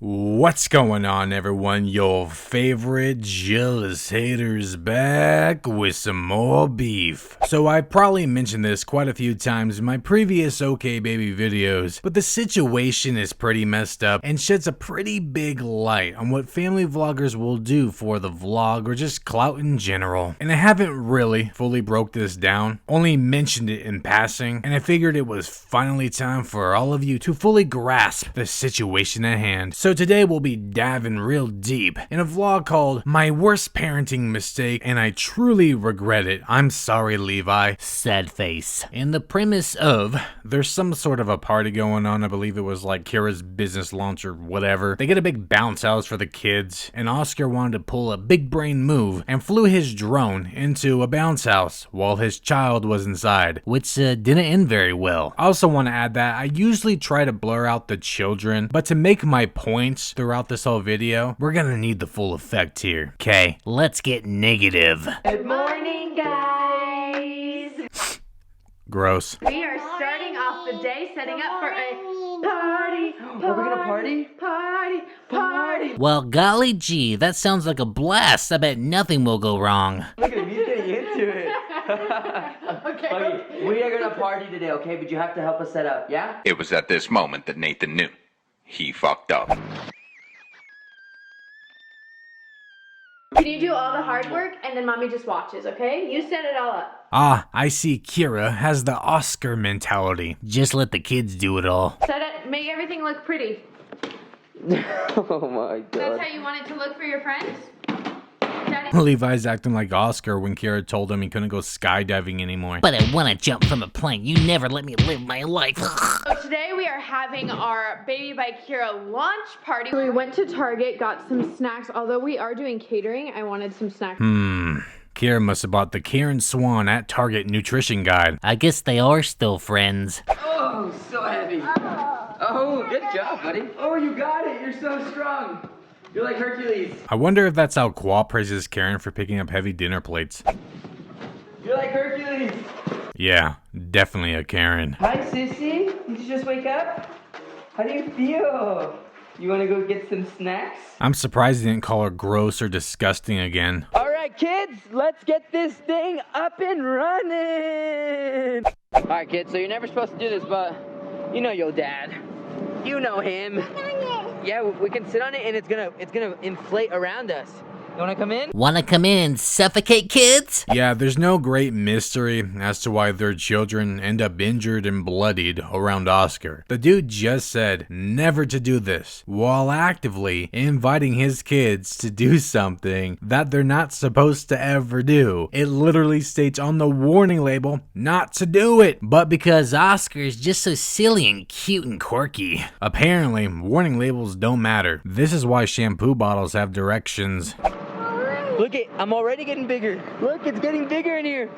What's going on, everyone? Your favorite jealous haters back with some more beef. So I probably mentioned this quite a few times in my previous OKbaby videos, but the situation is pretty messed up and sheds a pretty big light on what family vloggers will do for the vlog or just clout in general. And I haven't really fully broke this down, only mentioned it in passing, and I figured it was finally time for all of you to fully grasp the situation at hand. So today we'll be diving real deep in a vlog called My Worst Parenting Mistake and I Truly Regret It. I'm sorry, Levi. Sad face. And the premise of there's some sort of a party going on. I believe it was like Kira's business launch or whatever. They get a big bounce house for the kids and Oscar wanted to pull a big brain move and flew his drone into a bounce house while his child was inside, which didn't end very well. I also want to add that I usually try to blur out the children, but to make my points throughout this whole video, we're gonna need the full effect here. Okay, let's get negative. Good morning, guys. Gross. We are starting off the day setting up for a party. Are we gonna party? Party. Well, golly gee, that sounds like a blast. I bet nothing will go wrong. Look at him, he's getting into it. Okay, we are gonna party today, okay? But you have to help us set up, yeah? It was at this moment that Nathan knew. He fucked up. Can you do all the hard work and then mommy just watches, okay? You set it all up. Ah, I see Kira has the Oscar mentality. Just let the kids do it all. Set it, make everything look pretty. Oh my god. That's how you want it to look for your friends? Daddy? Levi's acting like Oscar when Kira told him he couldn't go skydiving anymore. But I want to jump from a plane. You never let me live my life. So today we are having our Baby by Kira launch party. We went to Target, got some snacks. Although we are doing catering, I wanted some snacks. Kira must have bought the Karen Swan at Target nutrition guide. I guess they are still friends. Oh, so heavy. Oh, good job, buddy. Oh, you got it. You're so strong. You're like Hercules. I wonder if that's how Qua praises Karen for picking up heavy dinner plates. You're like Hercules. Yeah, definitely a Karen. Hi, sissy. Did you just wake up? How do you feel? You want to go get some snacks? I'm surprised he didn't call her gross or disgusting again. All right, kids, let's get this thing up and running. All right, kids, so you're never supposed to do this, but you know your dad. You know him. Yeah, we can sit on it and it's gonna inflate around us. You wanna come in? Want to come in and suffocate kids? Yeah, there's no great mystery as to why their children end up injured and bloodied around Oscar. The dude just said never to do this, while actively inviting his kids to do something that they're not supposed to ever do. It literally states on the warning label not to do it. But because Oscar is just so silly and cute and quirky. Apparently, warning labels don't matter. This is why shampoo bottles have directions. Look it, I'm already getting bigger. Look, it's getting bigger in here.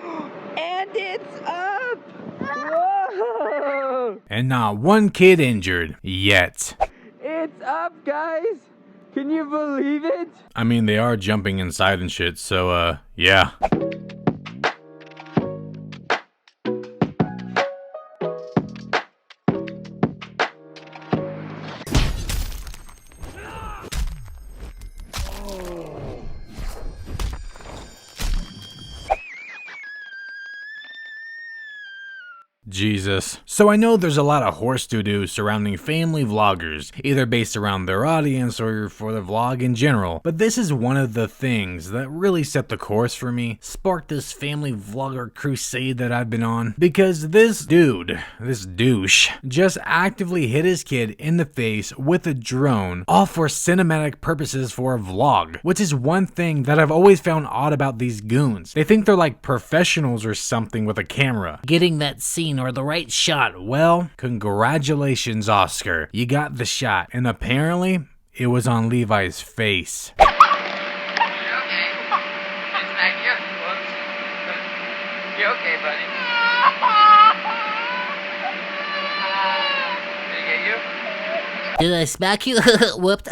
And it's up! Whoa! And not one kid injured yet. It's up, guys! Can you believe it? I mean, they are jumping inside and shit, so yeah. Jesus. So I know there's a lot of horse doo-doo surrounding family vloggers, either based around their audience or for the vlog in general, but this is one of the things that really set the course for me, sparked this family vlogger crusade that I've been on, because this dude, this douche, just actively hit his kid in the face with a drone, all for cinematic purposes for a vlog, which is one thing that I've always found odd about these goons. They think they're like professionals or something with a camera. Getting that scene or the right shot. Well, congratulations, Oscar. You got the shot, and apparently, it was on Levi's face. You okay? It's back here. Whoops. You okay, buddy? Did he get you? Did I smack you? Whooped.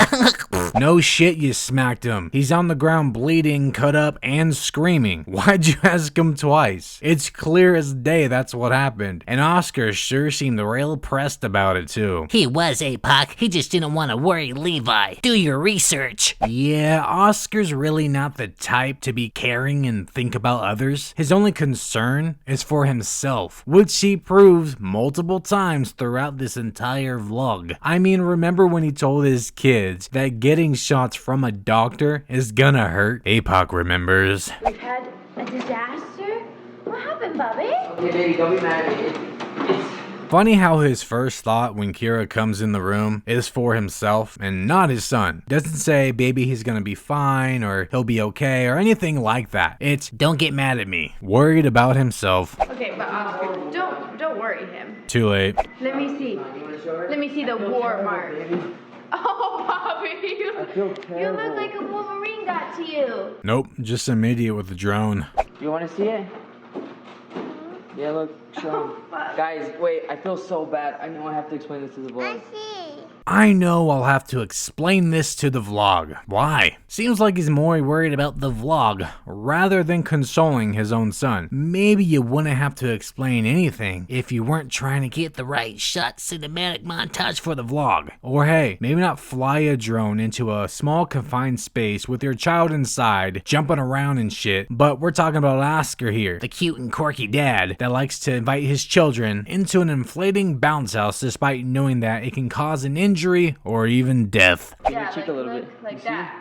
No shit, you smacked him. He's on the ground bleeding, cut up, and screaming. Why'd you ask him twice? It's clear as day that's what happened. And Oscar sure seemed real pressed about it too. He was Apoc. He just didn't want to worry Levi. Do your research. Yeah, Oscar's really not the type to be caring and think about others. His only concern is for himself, which he proves multiple times throughout this entire vlog. I mean, remember when he told his kids that getting shots from a doctor is gonna hurt? Apoc remembers. We've had a disaster? What happened, Bubby? Okay, baby, don't be mad at me. Funny how his first thought when Kira comes in the room is for himself and not his son. Doesn't say, baby, he's gonna be fine or he'll be okay or anything like that. It's, don't get mad at me. Worried about himself. Okay, but Oscar, don't worry him. Too late. Let me see. Let me see the war mark. Oh, Bobby, you look like a Wolverine got to you. Nope, just some idiot with a drone. You want to see it? Yeah, look, show him. Guys, wait, I feel so bad. I know I have to explain this to the vlog. I know I'll have to explain this to the vlog. Why? Seems like he's more worried about the vlog rather than consoling his own son. Maybe you wouldn't have to explain anything if you weren't trying to get the right shot cinematic montage for the vlog. Or hey, maybe not fly a drone into a small confined space with your child inside, jumping around and shit, but we're talking about Oscar here, the cute and quirky dad that likes to invite his children into an inflating bounce house despite knowing that it can cause an injury or even death. Give your cheek a little bit. Like You that. see?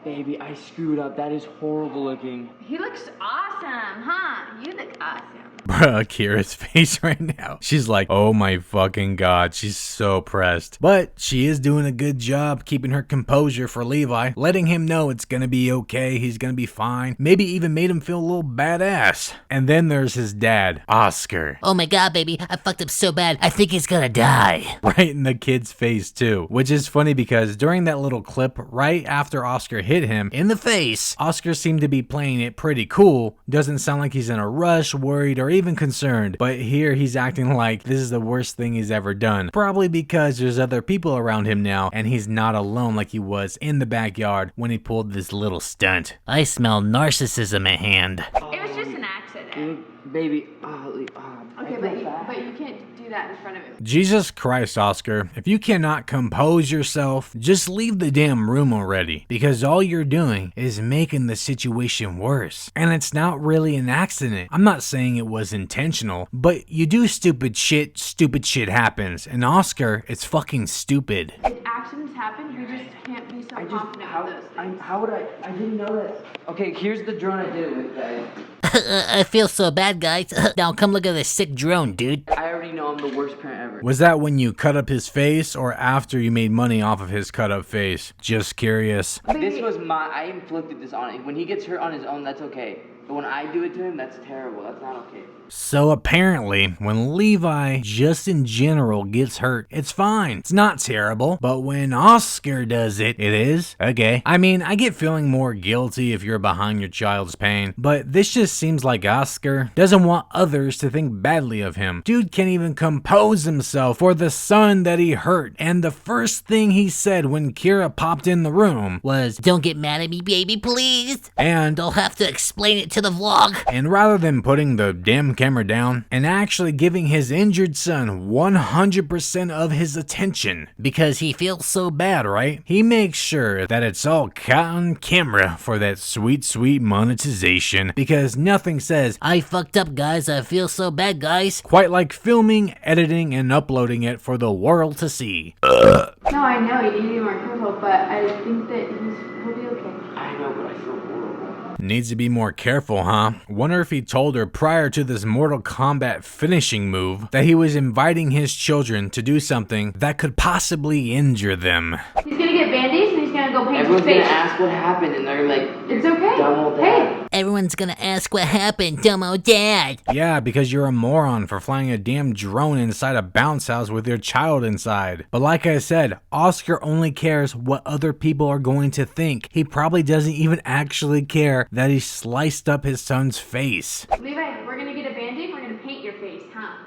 Baby, I screwed up. That is horrible looking. He looks awesome, huh? You look awesome. Bruh, Kira's face right now. She's like, oh my fucking god. She's so pressed. But she is doing a good job keeping her composure for Levi, letting him know it's gonna be okay, he's gonna be fine. Maybe even made him feel a little badass. And then there's his dad, Oscar. Oh my god, baby, I fucked up so bad, I think he's gonna die. Right in the kid's face too. Which is funny because during that little clip, right after Oscar hit him in the face, Oscar seemed to be playing it pretty cool. Doesn't sound like he's in a rush, worried, or even concerned. But here he's acting like this is the worst thing he's ever done. Probably because there's other people around him now and he's not alone like he was in the backyard when he pulled this little stunt. I smell narcissism at hand. It was just an accident. Baby, Okay, but you can't do that in front of him. Jesus Christ, Oscar. If you cannot compose yourself, just leave the damn room already. Because all you're doing is making the situation worse. And it's not really an accident. I'm not saying it was intentional, but you do stupid shit happens. And Oscar, it's fucking stupid. If accidents happen, you just can't be so confident with those things. how would I didn't know that. Okay, here's the drone I did it with, guys. I feel so bad, guys. Now come look at this sick drone, dude. I already know I'm the worst parent ever. Was that when you cut up his face or after you made money off of his cut up face? Just curious. This was I inflicted this on him. When he gets hurt on his own, that's okay. But when I do it to him, that's terrible. That's not okay. So apparently, when Levi just in general gets hurt, it's fine. It's not terrible. But when Oscar does it, it is. Okay. I mean, I get feeling more guilty if you're behind your child's pain, but this just seems like Oscar doesn't want others to think badly of him. Dude can't even compose himself for the son that he hurt. And the first thing he said when Kira popped in the room was, Don't get mad at me, baby, please. and I'll have to explain it to the vlog. And rather than putting the damn camera down and actually giving his injured son 100% of his attention, because he feels so bad, right? He makes sure that it's all caught on camera for that sweet, sweet monetization, because nothing says, I fucked up, guys. I feel so bad, guys. quite like filming, editing, and uploading it for the world to see. No, I know, you need to be more careful, but I think that he'll be okay. I know, but I feel horrible. Needs to be more careful, huh? Wonder if he told her prior to this Mortal Kombat finishing move that he was inviting his children to do something that could possibly injure them. He's gonna get band-aids and he's gonna go paint his Everyone's gonna face. ask what happened, and they're like, It's okay. dumb old dad. Hey, Everyone's gonna ask what happened, dumb old dad. Yeah, because you're a moron for flying a damn drone inside a bounce house with your child inside. But like I said, Oscar only cares what other people are going to think. He probably doesn't even actually care that he sliced up his son's face. Levi, we're gonna get a band-aid, we're gonna paint your face, huh?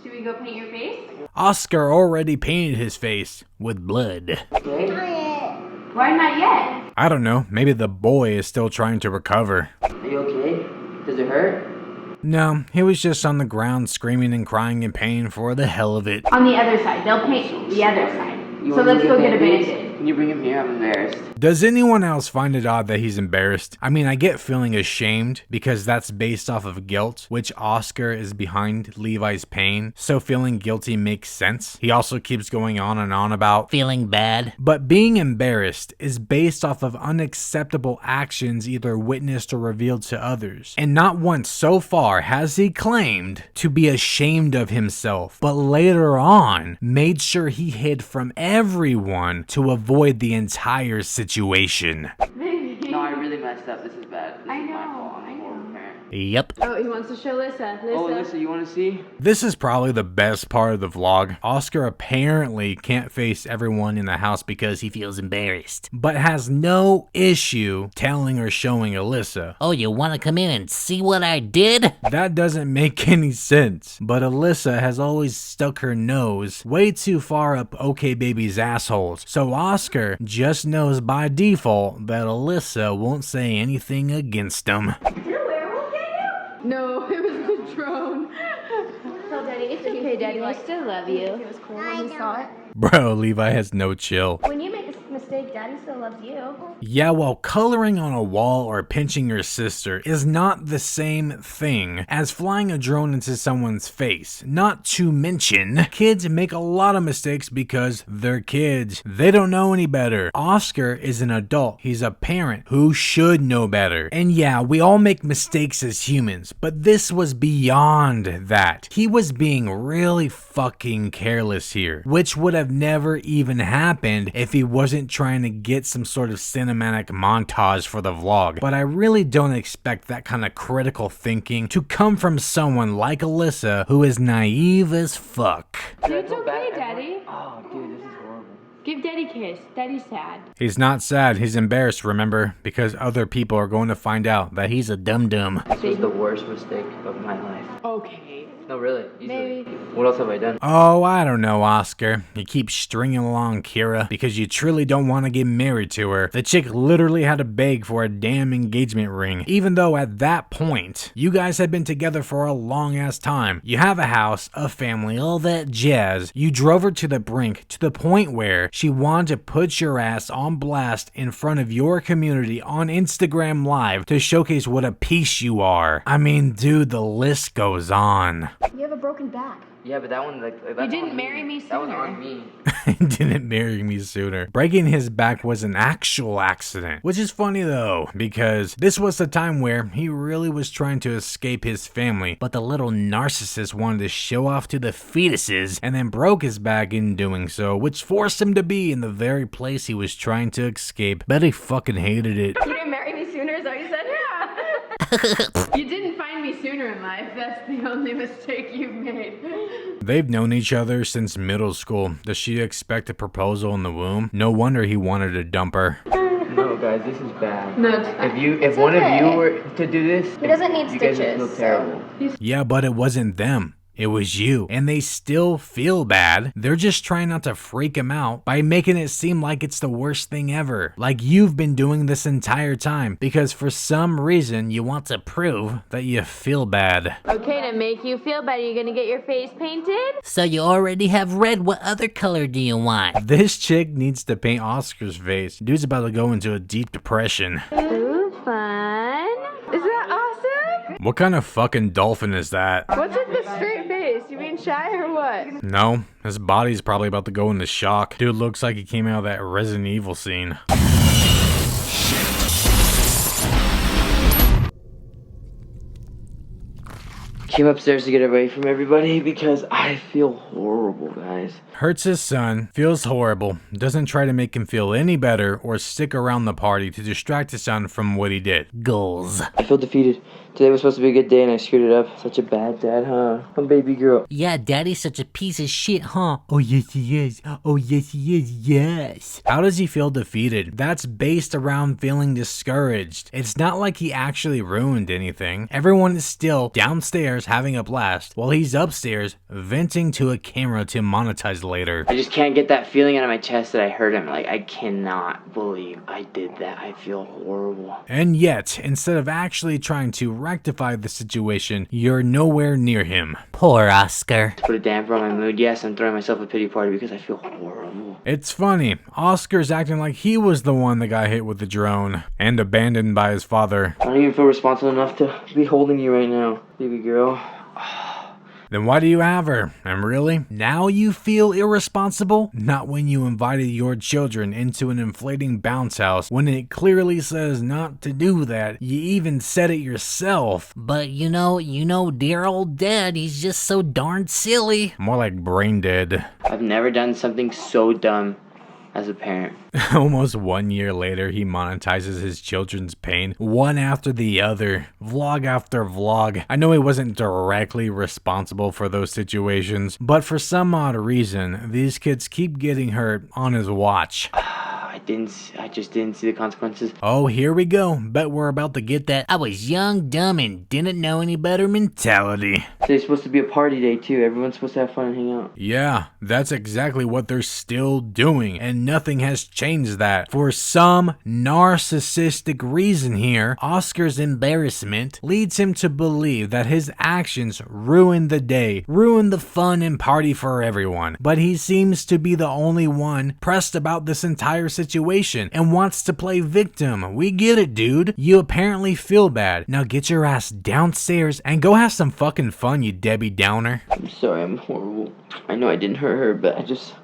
Should we we go paint your face? Oscar already painted his face with blood. Why not yet? I don't know, maybe the boy is still trying to recover. Are you okay? Does it hurt? No, he was just on the ground screaming and crying in pain for the hell of it. On the other side. They'll paint the other side. You So want me let's to go get a Band-Aids? Band-Aid. Can you bring him here? I'm embarrassed. Does anyone else find it odd that he's embarrassed? I mean, I get feeling ashamed because that's based off of guilt, which Oscar is behind Levi's pain, so feeling guilty makes sense. He also keeps going on and on about Feeling bad? but being embarrassed is based off of unacceptable actions either witnessed or revealed to others. And not once so far has he claimed to be ashamed of himself, but later on made sure he hid from everyone to avoid the entire situation. No, I really messed up. This is bad. This I is my know, fault. I'm I a horrible know. parent. Yep. Oh, he wants to show Lissa. Oh, Alyssa, you want to see? This is probably the best part of the vlog. Oscar apparently can't face everyone in the house because he Feels embarrassed. but has no issue telling or showing Alyssa. Oh, you want to come in and see what I did? That doesn't make any sense. But Alyssa has always stuck her nose way too far up OKbaby's assholes. So Oscar just knows by default that Alyssa won't say anything against him. No, it was the drone. Tell Daddy it's okay, Daddy. I still love you. It was cool when he saw it. Bro, Levi has no chill. When you make a mistake, Daddy still loves you. Yeah, well, coloring on a wall or pinching your sister is not the same thing as flying a drone into someone's face. Not to mention, kids make a lot of mistakes because they're kids. They don't know any better. Oscar is an adult. He's a parent who should know better. And yeah, we all make mistakes as humans, but this was beyond that. He was being really fucking careless here, which would have never even happened if he wasn't trying to get some sort of cinematic montage for the vlog. But I really don't expect that kind of critical thinking to come from someone like Alyssa, who is naive as fuck. It's okay, Daddy. Oh, dude, this is horrible. Give Daddy a kiss. Daddy's sad. He's not sad, he's embarrassed, remember? Because other people are going to find out that he's a dum-dum. This was the worst mistake of my life. Okay. No, really. Easily. Maybe. What else have I done? Oh, I don't know, Oscar. You keep stringing along Kira because you truly don't want to get married to her. The chick literally had to beg for a damn engagement ring, even though at that point, you guys had been together for a long ass time. You have a house, a family, all that jazz. You drove her to the brink to the point where she wanted to put your ass on blast in front of your community on Instagram Live to showcase what a piece you are. I mean, dude, the list goes on. You have a broken back. Yeah, but that one, You didn't marry me That was sooner. on me. He didn't marry me sooner. Breaking his back was an actual accident, which is funny though, because this was the time where he really was trying to escape his family, but the little narcissist wanted to show off to the fetuses and then broke his back in doing so, which forced him to be in the very place he was trying to escape. Bet he fucking hated it. You didn't marry me sooner, is that what you said? You didn't find me sooner in life. That's the only mistake you've made. They've known each other since middle school. Does she expect a proposal in the womb? No wonder he wanted to dump her. No, guys, this is bad. No, it's fine. If one of you were to do this, He doesn't need you guys would stitches, feel terrible. Yeah, but it wasn't them. It was you. And they still feel bad. They're just trying not to freak him out by making it seem like it's the worst thing ever. Like you've been doing this entire time because for some reason you want to prove that you feel bad. Okay, to make you feel better, you're gonna get your face painted? So you already have red. What other color do you want? This chick needs to paint Oscar's face. Dude's about to go into a deep depression. Ooh, fun. Is that awesome? What kind of fucking dolphin is that? What's with the straight face? You being shy or what? No, his body's probably about to go into shock. Dude looks like he came out of that Resident Evil scene. Came upstairs to get away from everybody because I feel horrible, guys. Hurts his son, feels horrible, doesn't try to make him feel any better or stick around the party to distract his son from what he did. Goals. I feel defeated. Today was supposed to be a good day and I screwed it up. Such a bad dad, huh? I'm baby girl. Yeah, Daddy's such a piece of shit, huh? Oh yes he is. Oh yes he is, yes. How does he feel defeated? That's based around feeling discouraged. It's not like he actually ruined anything. Everyone is still downstairs having a blast while he's upstairs venting to a camera to monetize later. I just can't get that feeling out of my chest that I hurt him. Like, I cannot believe I did that. I feel horrible. And yet, instead of actually trying to rectify the situation, you're nowhere near him. Poor Oscar. Put a damper on my mood. Yes, I'm throwing myself a pity party because I feel horrible. It's funny, Oscar's acting like he was the one that got hit with the drone and abandoned by his father. I don't even feel responsible enough to be holding you right now, baby girl. Then why do you have her? And really? Now you feel irresponsible? Not when you invited your children into an inflating bounce house when it clearly says not to do that. You even said it yourself. But you know, dear old Dad, he's just so darn silly. More like brain dead. I've never done something so dumb as a parent. Almost 1 year later, he monetizes his children's pain, one after the other, vlog after vlog. I know he wasn't directly responsible for those situations, but for some odd reason, these kids keep getting hurt on his watch. I just didn't see the consequences. Oh, here we go. Bet we're about to get that I was young, dumb, and didn't know any better mentality. Today's supposed to be a party day too. Everyone's supposed to have fun and hang out. Yeah, that's exactly what they're still doing, and nothing has changed that. For some narcissistic reason here, Oscar's embarrassment leads him to believe that his actions ruined the day, ruined the fun and party for everyone. But he seems to be the only one pressed about this entire situation and wants to play victim. We get it, dude. You apparently feel bad. Now get your ass downstairs and go have some fucking fun, you Debbie Downer. I'm sorry, I'm horrible. I know I didn't hurt her, but I just...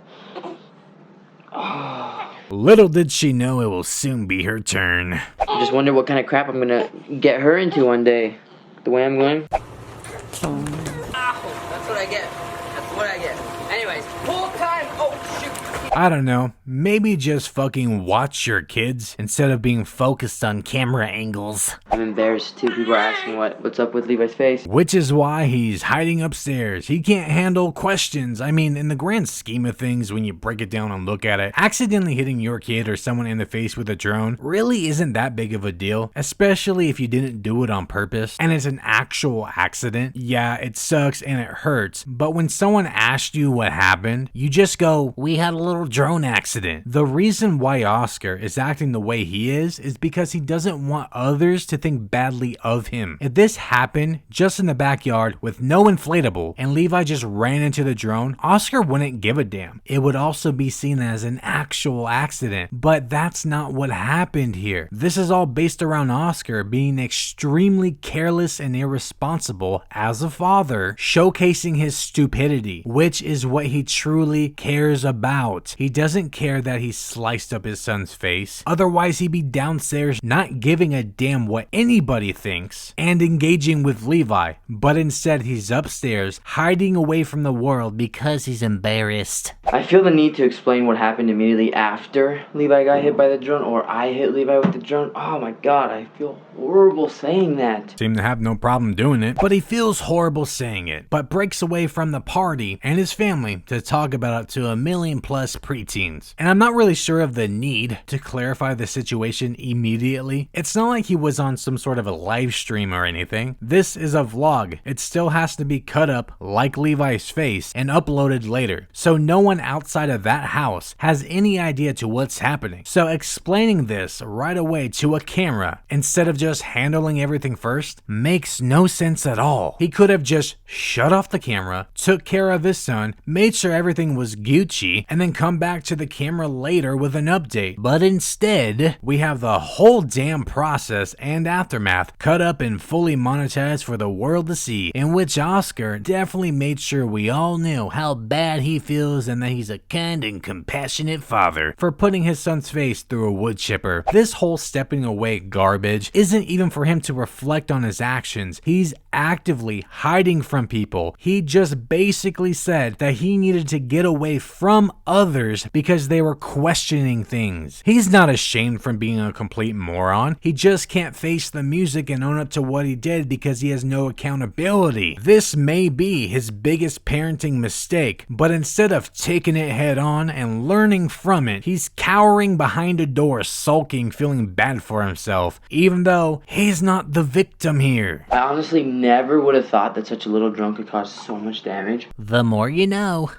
Little did she know it will soon be her turn. I just wonder what kind of crap I'm gonna get her into one day. The way I'm going. That's what I get. That's what I get. Anyways, pull time. Oh, shoot. I don't know, maybe just fucking watch your kids instead of being focused on camera angles. I'm embarrassed too. People are asking what's up with Levi's face. Which is why he's hiding upstairs. He can't handle questions. I mean, in the grand scheme of things, when you break it down and look at it, accidentally hitting your kid or someone in the face with a drone really isn't that big of a deal, especially if you didn't do it on purpose and it's an actual accident. Yeah, it sucks and it hurts, but when someone asked you what happened, you just go, "We had a little drone accident." The reason why Oscar is acting the way he is because he doesn't want others to think badly of him. If this happened just in the backyard with no inflatable and Levi just ran into the drone, Oscar wouldn't give a damn. It would also be seen as an actual accident, but that's not what happened here. This is all based around Oscar being extremely careless and irresponsible as a father, showcasing his stupidity, which is what he truly cares about. He doesn't care that he sliced up his son's face. Otherwise, he'd be downstairs not giving a damn what anybody thinks and engaging with Levi. But instead, he's upstairs hiding away from the world because he's embarrassed. I feel the need to explain what happened immediately after Levi got hit by the drone, or I hit Levi with the drone. Oh my god, I feel horrible saying that. Seem to have no problem doing it, but he feels horrible saying it, but breaks away from the party and his family to talk about it to 1 million plus preteens. And I'm not really sure of the need to clarify the situation immediately. It's not like he was on some sort of a live stream or anything. This is a vlog. It still has to be cut up like Levi's face and uploaded later. So no one outside of that house has any idea to what's happening. So explaining this right away to a camera instead of just handling everything first makes no sense at all. He could have just shut off the camera, took care of his son, made sure everything was Gucci, and then come back to the camera later with an update. But instead, we have the whole damn process and aftermath cut up and fully monetized for the world to see, in which Oscar definitely made sure we all knew how bad he feels and that he's a kind and compassionate father for putting his son's face through a wood chipper. This whole stepping away garbage isn't even for him to reflect on his actions. He's actively hiding from people. He just basically said that he needed to get away from others others because they were questioning things. He's not ashamed from being a complete moron. He just can't face the music and own up to what he did because he has no accountability. This may be his biggest parenting mistake, but instead of taking it head on and learning from it, he's cowering behind a door, sulking, feeling bad for himself, even though he's not the victim here. I honestly never would have thought that such a little drunk could cause so much damage. The more you know.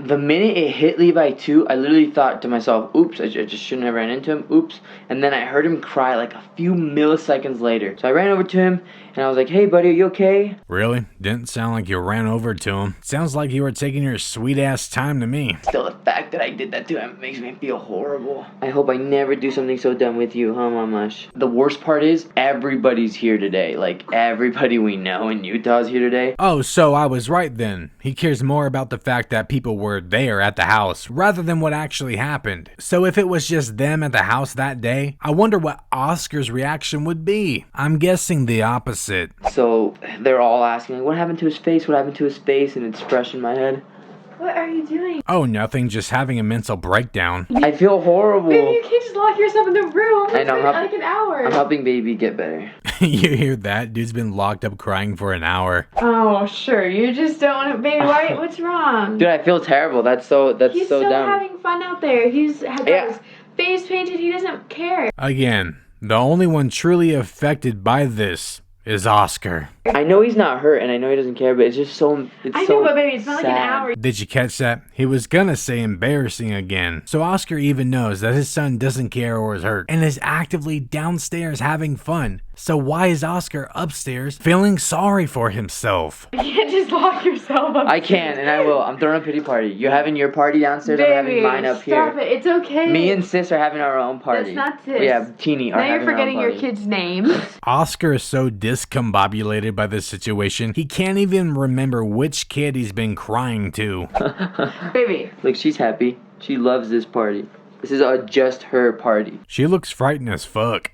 The minute it hit Levi too, I literally thought to myself, oops, I just shouldn't have ran into him, oops. And then I heard him cry like a few milliseconds later. So I ran over to him and I was like, hey buddy, are you okay? Really? Didn't sound like you ran over to him. Sounds like you were taking your sweet ass time to me. Still, the fact that I did that to him makes me feel horrible. I hope I never do something so dumb with you, huh, Mamash? The worst part is, everybody's here today. Like, everybody we know in Utah's here today. Oh, so I was right then. He cares more about the fact that people were there at the house rather than what actually happened. So if it was just them at the house that day, I wonder what Oscar's reaction would be. I'm guessing the opposite. So they're all asking, like, what happened to his face? What happened to his face? And it's fresh in my head. What are you doing? Oh, nothing, just having a mental breakdown. I feel horrible. Baby, you can't just lock yourself in the room. I know, It's been like an hour. I'm helping baby get better. You hear that? Dude's been locked up crying for an hour. Oh, sure. You just don't want to. Baby, what's wrong? Dude, I feel terrible. That's so He's so still dumb. having fun out there. He's had Yeah. his face painted. He doesn't care. Again, the only one truly affected by this is Oscar. I know he's not hurt and I know he doesn't care, but it's just so I know, but baby, it's not like an sad. hour. Did you catch that? He was gonna say embarrassing again. So Oscar even knows that his son doesn't care or is hurt and is actively downstairs having fun. So why is Oscar upstairs feeling sorry for himself? You can't just lock yourself up. I can and I will. I'm throwing a pity party. You're having your party downstairs, Baby, I'm having mine up here. stop it. It's okay. Me and sis are having our own party. That's not sis. Yeah, Teeny are Now you're having our own forgetting your party. kids' names. Oscar is so discombobulated by this situation, he can't even remember which kid he's been crying to. Baby. Look, she's happy. She loves this party. This is just her party. She looks frightened as fuck.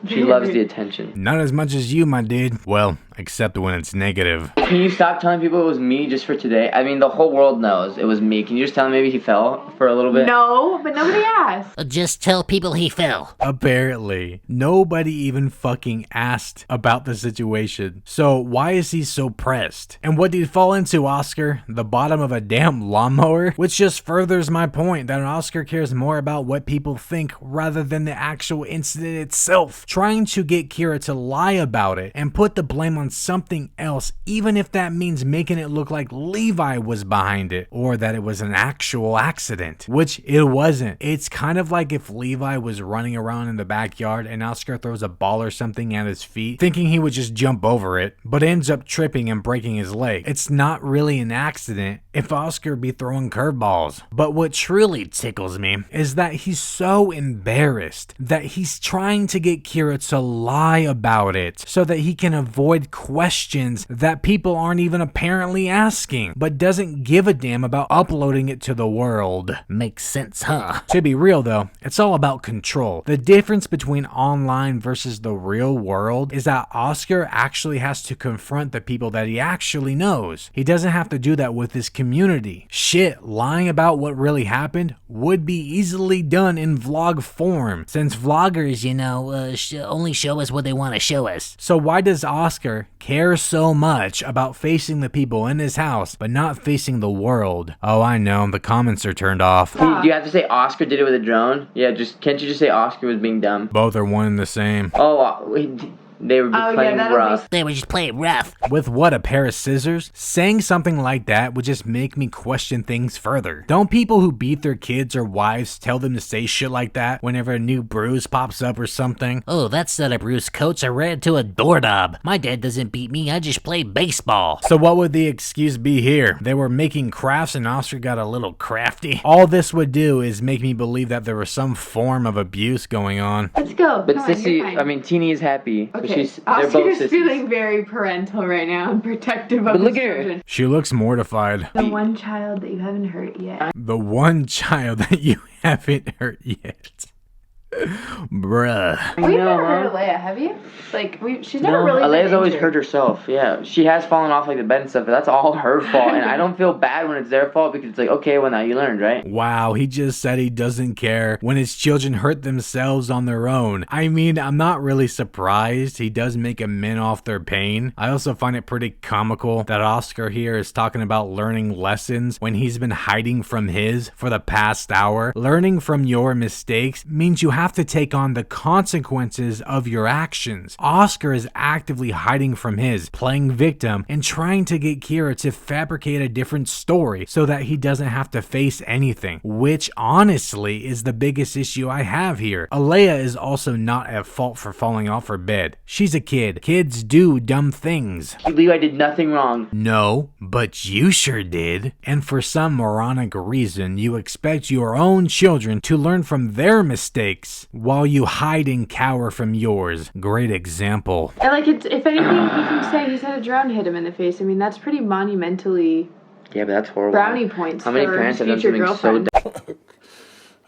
She loves the attention. Not as much as you, my dude. Well, except when it's negative. Can you stop telling people it was me just for today? I mean, the whole world knows it was me. Can you just tell them maybe he fell for a little bit? No, but nobody asked. Just tell people he fell. Apparently, nobody even fucking asked about the situation. So why is he so pressed? And what did he fall into, Oscar? The bottom of a damn lawnmower? Which just furthers my point that Oscar cares more about what people think rather than the actual incident itself. Trying to get Kira to lie about it and put the blame on something else, even if that means making it look like Levi was behind it or that it was an actual accident, which it wasn't. It's kind of like if Levi was running around in the backyard and Oscar throws a ball or something at his feet, thinking he would just jump over it, but ends up tripping and breaking his leg. It's not really an accident if Oscar be throwing curveballs. But what truly tickles me is that he's so embarrassed that he's trying to get Kira to lie about it so that he can avoid questions that people aren't even apparently asking, but doesn't give a damn about uploading it to the world. Makes sense, huh? To be real though, it's all about control. The difference between online versus the real world is that Oscar actually has to confront the people that he actually knows. He doesn't have to do that with his community. Shit, lying about what really happened would be easily done in vlog form, since vloggers, You know, only show us what they want to show us. So why does Oscar care so much about facing the people in his house, but not facing the world? Oh, I know, the comments are turned off. Do you have to say Oscar did it with a drone? Yeah, can't you just say Oscar was being dumb? Both are one and the same. Oh, they were playing that'll rough. They were just playing rough. With what, a pair of scissors? Saying something like that would just make me question things further. Don't people who beat their kids or wives tell them to say shit like that whenever a new bruise pops up or something? Oh, that's not a bruise, coach. I ran into a doorknob. My dad doesn't beat me. I just play baseball. So what would the excuse be here? They were making crafts and Oscar got a little crafty? All this would do is make me believe that there was some form of abuse going on. Let's go. But Come on, Sissy, you're fine. I mean, Teeny is happy. But Okay, they're both Oscar's sissies. feeling very parental right now and protective of But his look at her. children. She looks mortified. The one child that you haven't hurt yet. The one child that you haven't hurt yet. Bruh. We've No, never hurt Mom. Alea, have you? Like, she's never No, really been Alea's always injured. hurt herself. Yeah, she has fallen off like the bed and stuff, but that's all her fault. And I don't feel bad when it's their fault because it's like, okay, well now you learned, right? Wow, he just said he doesn't care when his children hurt themselves on their own. I mean, I'm not really surprised. He does make men off their pain. I also find it pretty comical that Oscar here is talking about learning lessons when he's been hiding from his for the past hour. Learning from your mistakes means you have to take on the consequences of your actions. Oscar is actively hiding from his, playing victim, and trying to get Kira to fabricate a different story so that he doesn't have to face anything, which honestly is the biggest issue I have here. Alea is also not at fault for falling off her bed. She's a kid. Kids do dumb things. Levi did nothing wrong. No, but you sure did. And for some moronic reason, you expect your own children to learn from their mistakes while you hide and cower from yours. Great example. And like, if anything, he can say he said a drone hit him in the face. I mean, that's pretty monumentally Yeah, but that's horrible. brownie points. How many for parents have done future something so girlfriend.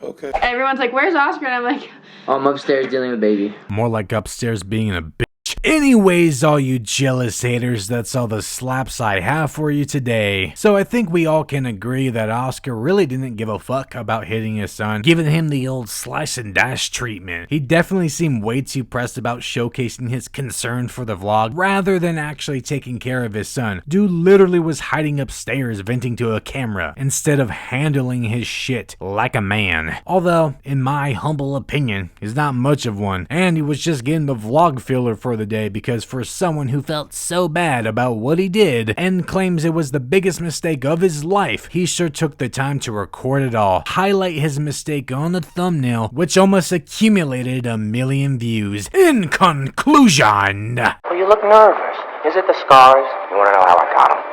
Okay. Everyone's like, "Where's Oscar?" And I'm like, Oh, I'm upstairs dealing with baby. More like upstairs being a bitch. Anyways, all you jealous haters, that's all the slaps I have for you today. So I think we all can agree that Oscar really didn't give a fuck about hitting his son, giving him the old slice and dash treatment. He definitely seemed way too pressed about showcasing his concern for the vlog rather than actually taking care of his son. Dude literally was hiding upstairs venting to a camera instead of handling his shit like a man. Although, in my humble opinion, he's not much of one, and he was just getting the vlog filler for the day because for someone who felt so bad about what he did and claims it was the biggest mistake of his life, he sure took the time to record it all, highlight his mistake on the thumbnail, which almost accumulated 1 million views. In conclusion, Well, you look nervous. Is it the scars? You want to know how I got them?